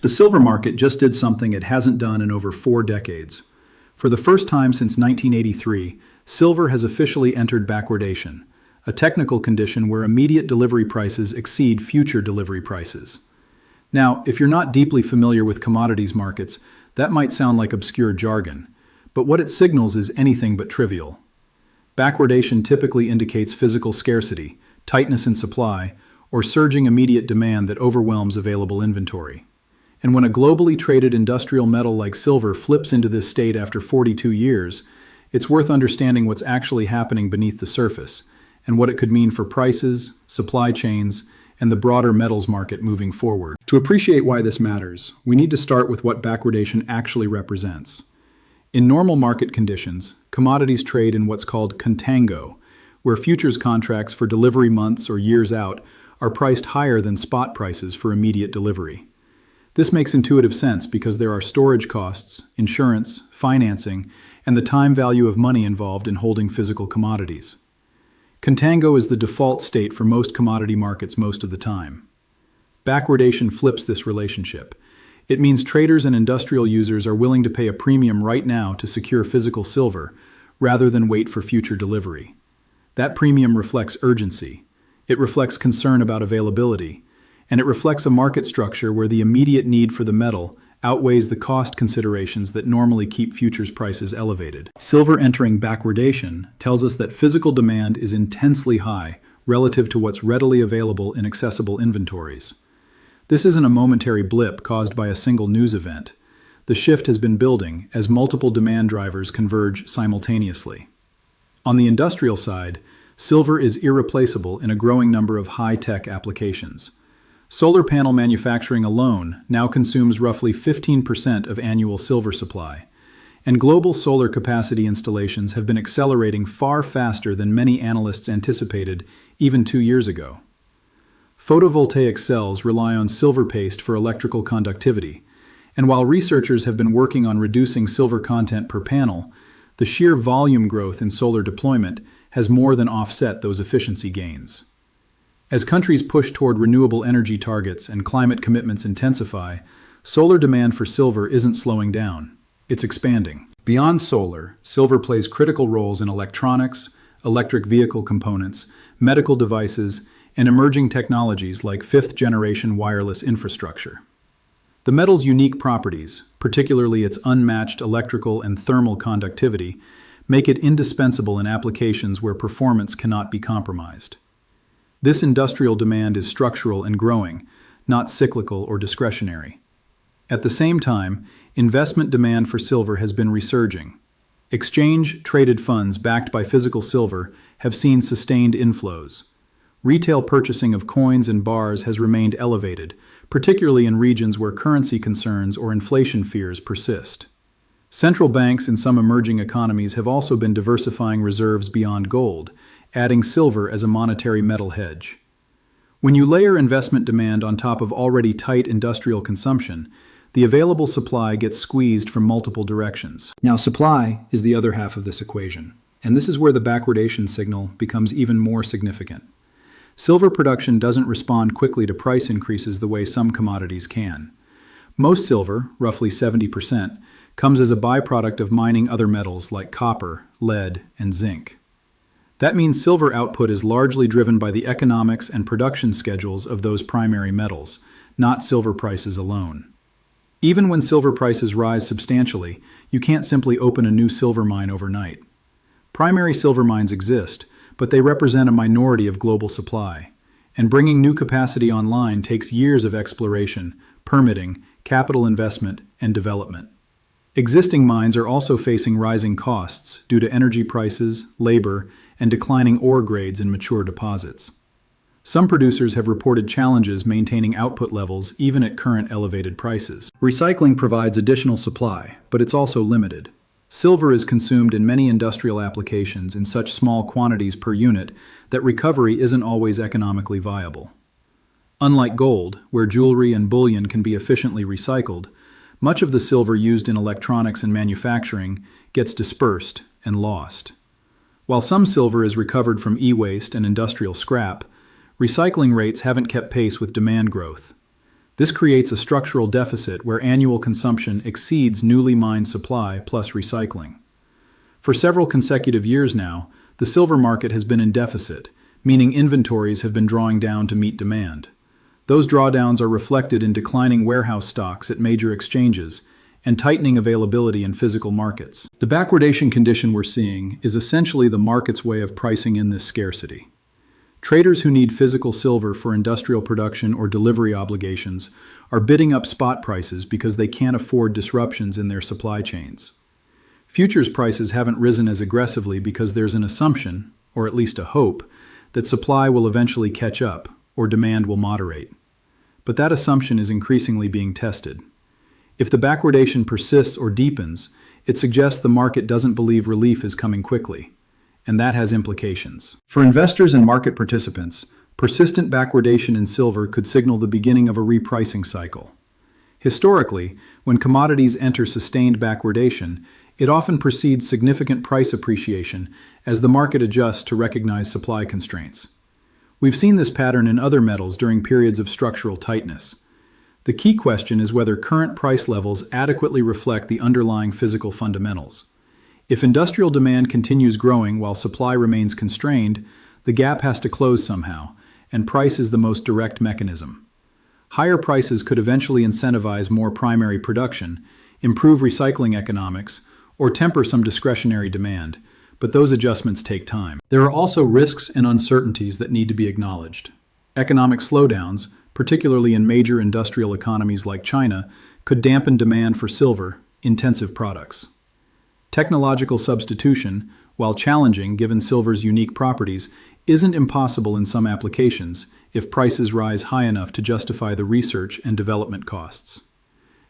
The silver market just did something it hasn't done in over 4 decades. For the first time since 1983, silver has officially entered backwardation, a technical condition where immediate delivery prices exceed future delivery prices. Now, if you're not deeply familiar with commodities markets, that might sound like obscure jargon, but what it signals is anything but trivial. Backwardation typically indicates physical scarcity, tightness in supply, or surging immediate demand that overwhelms available inventory. And when a globally traded industrial metal like silver flips into this state after 42 years, it's worth understanding what's actually happening beneath the surface, and what it could mean for prices, supply chains, and the broader metals market moving forward. To appreciate why this matters, we need to start with what backwardation actually represents. In normal market conditions, commodities trade in what's called contango, where futures contracts for delivery months or years out are priced higher than spot prices for immediate delivery. This makes intuitive sense because there are storage costs, insurance, financing, and the time value of money involved in holding physical commodities. Contango is the default state for most commodity markets most of the time. Backwardation flips this relationship. It means traders and industrial users are willing to pay a premium right now to secure physical silver, rather than wait for future delivery. That premium reflects urgency. It reflects concern about availability, and it reflects a market structure where the immediate need for the metal outweighs the cost considerations that normally keep futures prices elevated. Silver entering backwardation tells us that physical demand is intensely high relative to what's readily available in accessible inventories. This isn't a momentary blip caused by a single news event. The shift has been building as multiple demand drivers converge simultaneously. On the industrial side, silver is irreplaceable in a growing number of high-tech applications. Solar panel manufacturing alone now consumes roughly 15% of annual silver supply, and global solar capacity installations have been accelerating far faster than many analysts anticipated even 2 years ago. Photovoltaic cells rely on silver paste for electrical conductivity, and while researchers have been working on reducing silver content per panel, the sheer volume growth in solar deployment has more than offset those efficiency gains. As countries push toward renewable energy targets and climate commitments intensify, solar demand for silver isn't slowing down. It's expanding. Beyond solar, silver plays critical roles in electronics, electric vehicle components, medical devices, and emerging technologies like fifth-generation wireless infrastructure. The metal's unique properties, particularly its unmatched electrical and thermal conductivity, make it indispensable in applications where performance cannot be compromised. This industrial demand is structural and growing, not cyclical or discretionary. At the same time, investment demand for silver has been resurging. Exchange-traded funds backed by physical silver have seen sustained inflows. Retail purchasing of coins and bars has remained elevated, particularly in regions where currency concerns or inflation fears persist. Central banks in some emerging economies have also been diversifying reserves beyond gold, adding silver as a monetary metal hedge. When you layer investment demand on top of already tight industrial consumption, the available supply gets squeezed from multiple directions. Now, supply is the other half of this equation, and this is where the backwardation signal becomes even more significant. Silver production doesn't respond quickly to price increases the way some commodities can. Most silver, roughly 70%, comes as a byproduct of mining other metals like copper, lead, and zinc. That means silver output is largely driven by the economics and production schedules of those primary metals, not silver prices alone. Even when silver prices rise substantially, you can't simply open a new silver mine overnight. Primary silver mines exist, but they represent a minority of global supply, and bringing new capacity online takes years of exploration, permitting, capital investment, and development. Existing mines are also facing rising costs due to energy prices, labor, and declining ore grades in mature deposits. Some producers have reported challenges maintaining output levels even at current elevated prices. Recycling provides additional supply, but it's also limited. Silver is consumed in many industrial applications in such small quantities per unit that recovery isn't always economically viable. Unlike gold, where jewelry and bullion can be efficiently recycled, much of the silver used in electronics and manufacturing gets dispersed and lost. While some silver is recovered from e-waste and industrial scrap, recycling rates haven't kept pace with demand growth. This creates a structural deficit where annual consumption exceeds newly mined supply plus recycling. For several consecutive years now, the silver market has been in deficit, meaning inventories have been drawing down to meet demand. Those drawdowns are reflected in declining warehouse stocks at major exchanges and tightening availability in physical markets. The backwardation condition we're seeing is essentially the market's way of pricing in this scarcity. Traders who need physical silver for industrial production or delivery obligations are bidding up spot prices because they can't afford disruptions in their supply chains. Futures prices haven't risen as aggressively because there's an assumption, or at least a hope, that supply will eventually catch up or demand will moderate. But that assumption is increasingly being tested. If the backwardation persists or deepens, it suggests the market doesn't believe relief is coming quickly, and that has implications. For investors and market participants, persistent backwardation in silver could signal the beginning of a repricing cycle. Historically, when commodities enter sustained backwardation, it often precedes significant price appreciation as the market adjusts to recognize supply constraints. We've seen this pattern in other metals during periods of structural tightness. The key question is whether current price levels adequately reflect the underlying physical fundamentals. If industrial demand continues growing while supply remains constrained, the gap has to close somehow, and price is the most direct mechanism. Higher prices could eventually incentivize more primary production, improve recycling economics, or temper some discretionary demand, but those adjustments take time. There are also risks and uncertainties that need to be acknowledged. Economic slowdowns, particularly in major industrial economies like China, could dampen demand for silver-intensive products. Technological substitution, while challenging given silver's unique properties, isn't impossible in some applications if prices rise high enough to justify the research and development costs.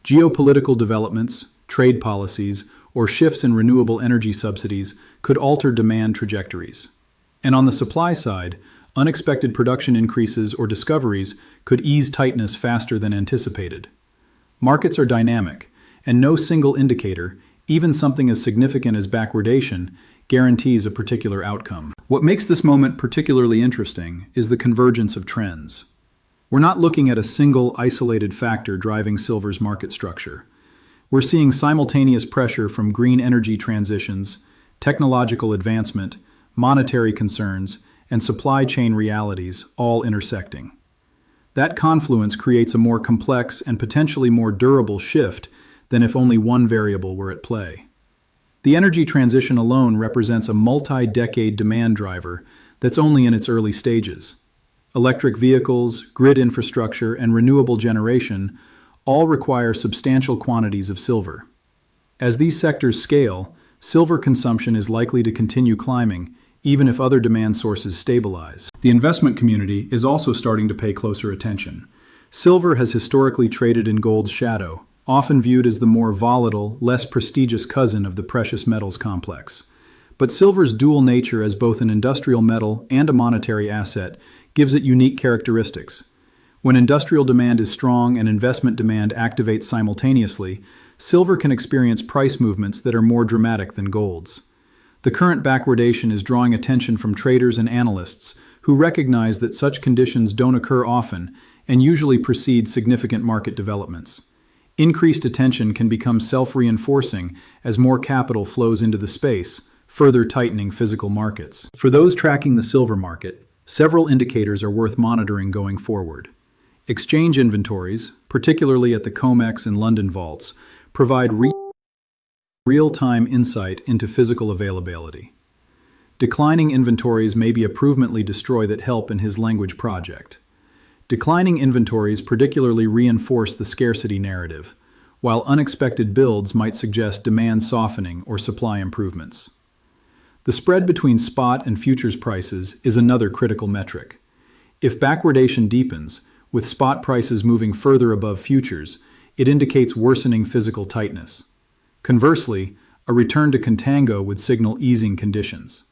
Geopolitical developments, trade policies, or shifts in renewable energy subsidies could alter demand trajectories. And on the supply side, unexpected production increases or discoveries could ease tightness faster than anticipated. Markets are dynamic, and no single indicator, even something as significant as backwardation, guarantees a particular outcome. What makes this moment particularly interesting is the convergence of trends. We're not looking at a single isolated factor driving silver's market structure. We're seeing simultaneous pressure from green energy transitions, technological advancement, monetary concerns, and supply chain realities all intersecting. That confluence creates a more complex and potentially more durable shift than if only one variable were at play. The energy transition alone represents a multi-decade demand driver that's only in its early stages. Electric vehicles, grid infrastructure, and renewable generation all require substantial quantities of silver. As these sectors scale, silver consumption is likely to continue climbing, even if other demand sources stabilize. The investment community is also starting to pay closer attention. Silver has historically traded in gold's shadow, often viewed as the more volatile, less prestigious cousin of the precious metals complex. But silver's dual nature as both an industrial metal and a monetary asset gives it unique characteristics. When industrial demand is strong and investment demand activates simultaneously, silver can experience price movements that are more dramatic than gold's. The current backwardation is drawing attention from traders and analysts who recognize that such conditions don't occur often and usually precede significant market developments. Increased attention can become self-reinforcing as more capital flows into the space, further tightening physical markets. For those tracking the silver market, several indicators are worth monitoring going forward. Exchange inventories, particularly at the COMEX and London vaults, provide real-time insight into physical availability. Declining inventories may be a provenly destroy that help in his language project. Declining inventories particularly reinforce the scarcity narrative, while unexpected builds might suggest demand softening or supply improvements. The spread between spot and futures prices is another critical metric. If backwardation deepens, with spot prices moving further above futures, it indicates worsening physical tightness. Conversely, a return to contango would signal easing conditions.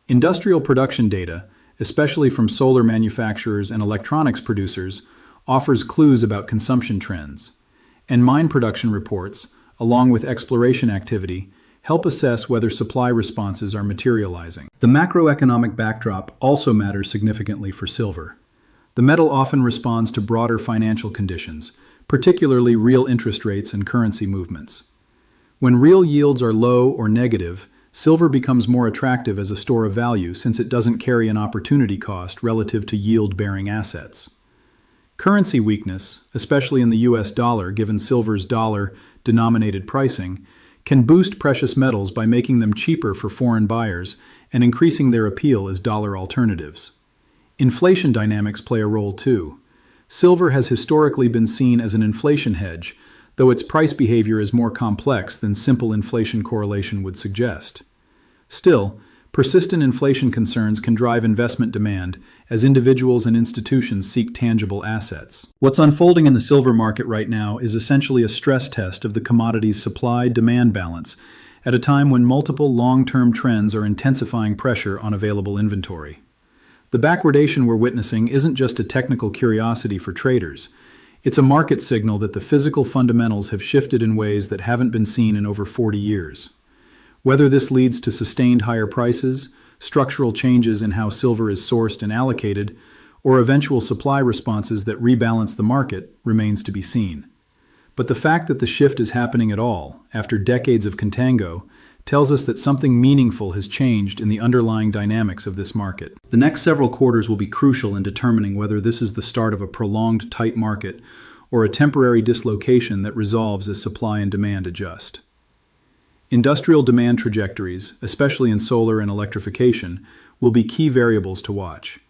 Industrial production data, especially from solar manufacturers and electronics producers, offers clues about consumption trends. And mine production reports, along with exploration activity, help assess whether supply responses are materializing. The macroeconomic backdrop also matters significantly for silver. The metal often responds to broader financial conditions, particularly real interest rates and currency movements. When real yields are low or negative, silver becomes more attractive as a store of value since it doesn't carry an opportunity cost relative to yield-bearing assets. Currency weakness, especially in the US dollar given silver's dollar-denominated pricing, can boost precious metals by making them cheaper for foreign buyers and increasing their appeal as dollar alternatives. Inflation dynamics play a role too. Silver has historically been seen as an inflation hedge, though its price behavior is more complex than simple inflation correlation would suggest. Still, persistent inflation concerns can drive investment demand as individuals and institutions seek tangible assets. What's unfolding in the silver market right now is essentially a stress test of the commodity's supply-demand balance at a time when multiple long-term trends are intensifying pressure on available inventory. The backwardation we're witnessing isn't just a technical curiosity for traders. It's a market signal that the physical fundamentals have shifted in ways that haven't been seen in over 40 years. Whether this leads to sustained higher prices, structural changes in how silver is sourced and allocated, or eventual supply responses that rebalance the market remains to be seen. But the fact that the shift is happening at all, after decades of contango, tells us that something meaningful has changed in the underlying dynamics of this market. The next several quarters will be crucial in determining whether this is the start of a prolonged tight market or a temporary dislocation that resolves as supply and demand adjust. Industrial demand trajectories, especially in solar and electrification, will be key variables to watch.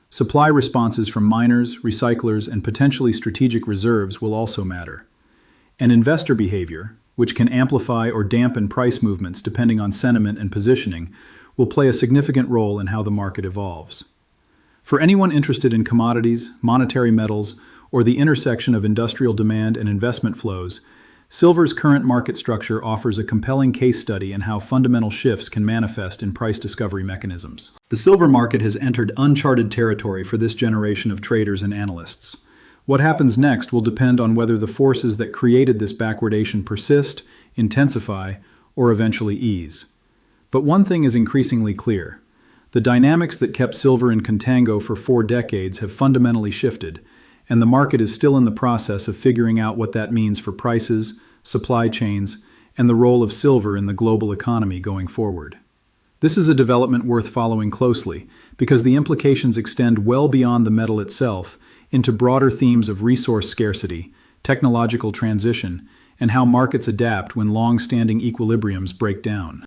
Supply responses from miners, recyclers, and potentially strategic reserves will also matter. And investor behavior, which can amplify or dampen price movements depending on sentiment and positioning, will play a significant role in how the market evolves. For anyone interested in commodities, monetary metals, or the intersection of industrial demand and investment flows, silver's current market structure offers a compelling case study in how fundamental shifts can manifest in price discovery mechanisms. The silver market has entered uncharted territory for this generation of traders and analysts. What happens next will depend on whether the forces that created this backwardation persist, intensify, or eventually ease. But one thing is increasingly clear. The dynamics that kept silver in contango for 4 decades have fundamentally shifted, and the market is still in the process of figuring out what that means for prices, supply chains, and the role of silver in the global economy going forward. This is a development worth following closely, because the implications extend well beyond the metal itself into broader themes of resource scarcity, technological transition, and how markets adapt when long-standing equilibriums break down.